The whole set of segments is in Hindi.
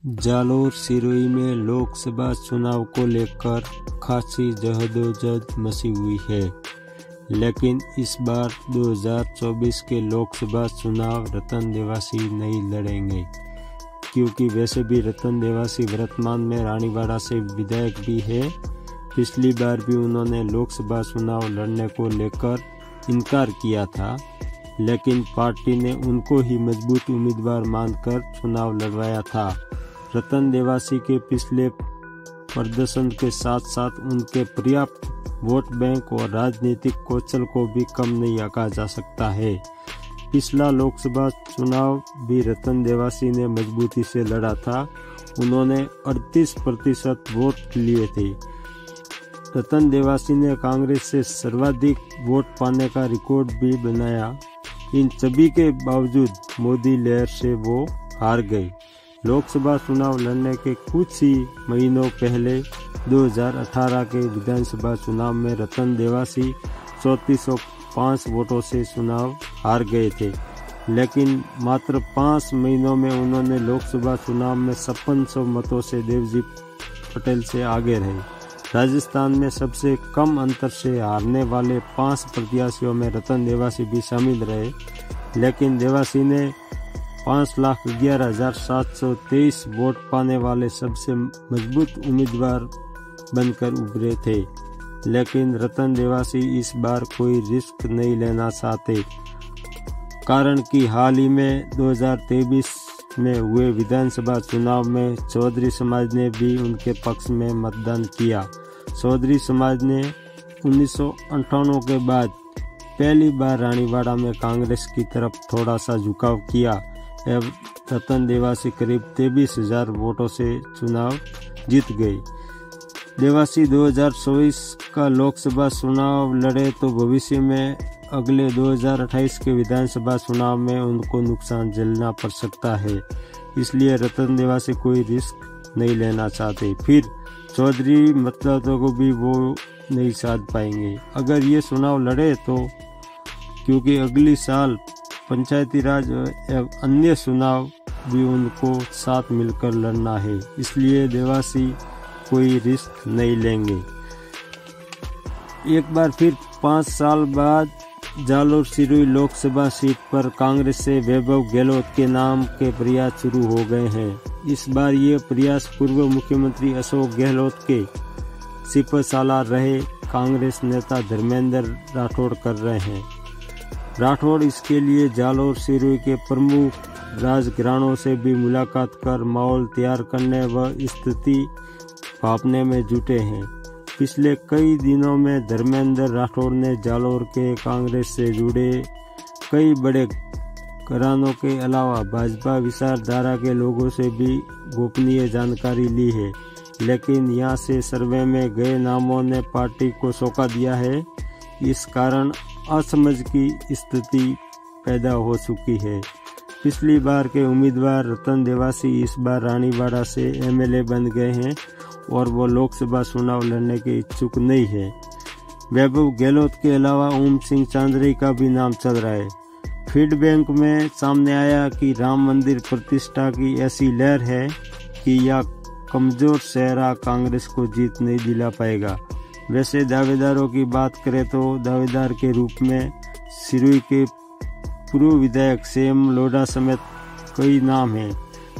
जालोर सिरोही में लोकसभा चुनाव को लेकर खासी जहदोजहद मची हुई है, लेकिन इस बार 2024 के लोकसभा चुनाव रतन देवासी नहीं लड़ेंगे, क्योंकि वैसे भी रतन देवासी वर्तमान में रानीवाड़ा से विधायक भी है। पिछली बार भी उन्होंने लोकसभा चुनाव लड़ने को लेकर इनकार किया था, लेकिन पार्टी ने उनको ही मजबूत उम्मीदवार मानकर चुनाव लड़वाया था। रतन देवासी के पिछले प्रदर्शन के साथ साथ उनके पर्याप्त वोट बैंक और राजनीतिक कौशल को भी कम नहीं कहा जा सकता है। पिछला लोकसभा चुनाव भी रतन देवासी ने मजबूती से लड़ा था। उन्होंने 38% वोट लिए थे। रतन देवासी ने कांग्रेस से सर्वाधिक वोट पाने का रिकॉर्ड भी बनाया। इन सभी के बावजूद मोदी लहर से वो हार गए। लोकसभा चुनाव लड़ने के कुछ ही महीनों पहले 2018 के विधानसभा चुनाव में रतन देवासी 3405 वोटों से चुनाव हार गए थे, लेकिन मात्र 5 महीनों में उन्होंने लोकसभा चुनाव में 5600 मतों से देवजी पटेल से आगे रहे। राजस्थान में सबसे कम अंतर से हारने वाले 5 प्रत्याशियों में रतन देवासी भी शामिल रहे, लेकिन देवासी ने 5,11,723 वोट पाने वाले सबसे मजबूत उम्मीदवार बनकर उभरे थे। लेकिन रतन देवासी इस बार कोई रिस्क नहीं लेना चाहते, कारण कि हाल ही में 2023 में हुए विधानसभा चुनाव में चौधरी समाज ने भी उनके पक्ष में मतदान किया। चौधरी समाज ने 1998 के बाद पहली बार रानीवाड़ा में कांग्रेस की तरफ थोड़ा सा झुकाव किया। अब रतन देवासी करीब 23,000 वोटों से चुनाव जीत गए। देवासी 2024 का लोकसभा चुनाव लड़े तो भविष्य में अगले 2028 के विधानसभा चुनाव में उनको नुकसान झेलना पड़ सकता है, इसलिए रतन देवासी कोई रिस्क नहीं लेना चाहते। फिर चौधरी मतदाताओं को भी वो नहीं साध पाएंगे अगर ये चुनाव लड़े तो, क्योंकि अगली साल पंचायती राज एवं अन्य चुनाव भी उनको साथ मिलकर लड़ना है, इसलिए देवासी कोई रिस्क नहीं लेंगे। एक बार फिर 5 साल बाद जालोर सिरोही लोकसभा सीट पर कांग्रेस से वैभव गहलोत के नाम के प्रयास शुरू हो गए हैं। इस बार ये प्रयास पूर्व मुख्यमंत्री अशोक गहलोत के सिपहसालार रहे कांग्रेस नेता धर्मेंद्र राठौड़ कर रहे हैं। राठौड़ इसके लिए जालोर सिरोही के प्रमुख राजघरानों से भी मुलाकात कर माहौल तैयार करने व स्थिति भांपने में जुटे हैं। पिछले कई दिनों में धर्मेंद्र राठौड़ ने जालोर के कांग्रेस से जुड़े कई बड़े घरानों के अलावा भाजपा विचारधारा के लोगों से भी गोपनीय जानकारी ली है, लेकिन यहां से सर्वे में गए नामों ने पार्टी को सौंपा दिया है। इस कारण असमझ की स्थिति पैदा हो चुकी है। पिछली बार के उम्मीदवार रतन देवासी इस बार रानीवाड़ा से एमएलए बन गए हैं और वो लोकसभा चुनाव लड़ने के इच्छुक नहीं है। वैभव गहलोत के अलावा ओम सिंह चांदरी का भी नाम चल रहा है। फीडबैक में सामने आया कि राम मंदिर प्रतिष्ठा की ऐसी लहर है कि यह कमजोर चेहरा कांग्रेस को जीत नहीं दिला पाएगा। वैसे दावेदारों की बात करें तो दावेदार के रूप में सिरोही के पूर्व विधायक सेम लोढ़ा समेत कई नाम हैं।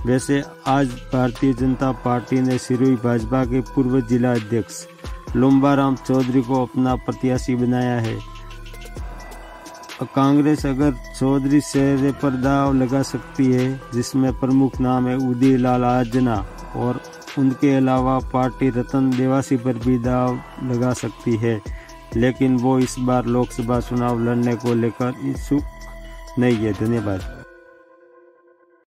वैसे आज भारतीय जनता पार्टी ने सिरोही भाजपा के पूर्व जिला अध्यक्ष लोम्बाराम चौधरी को अपना प्रत्याशी बनाया है। कांग्रेस अगर चौधरी चेहरे पर दाव लगा सकती है, जिसमें प्रमुख नाम है उदय लाल आजना, और उनके अलावा पार्टी रतन देवासी पर भी दाव लगा सकती है, लेकिन वो इस बार लोकसभा चुनाव लड़ने को लेकर इच्छुक नहीं है। धन्यवाद।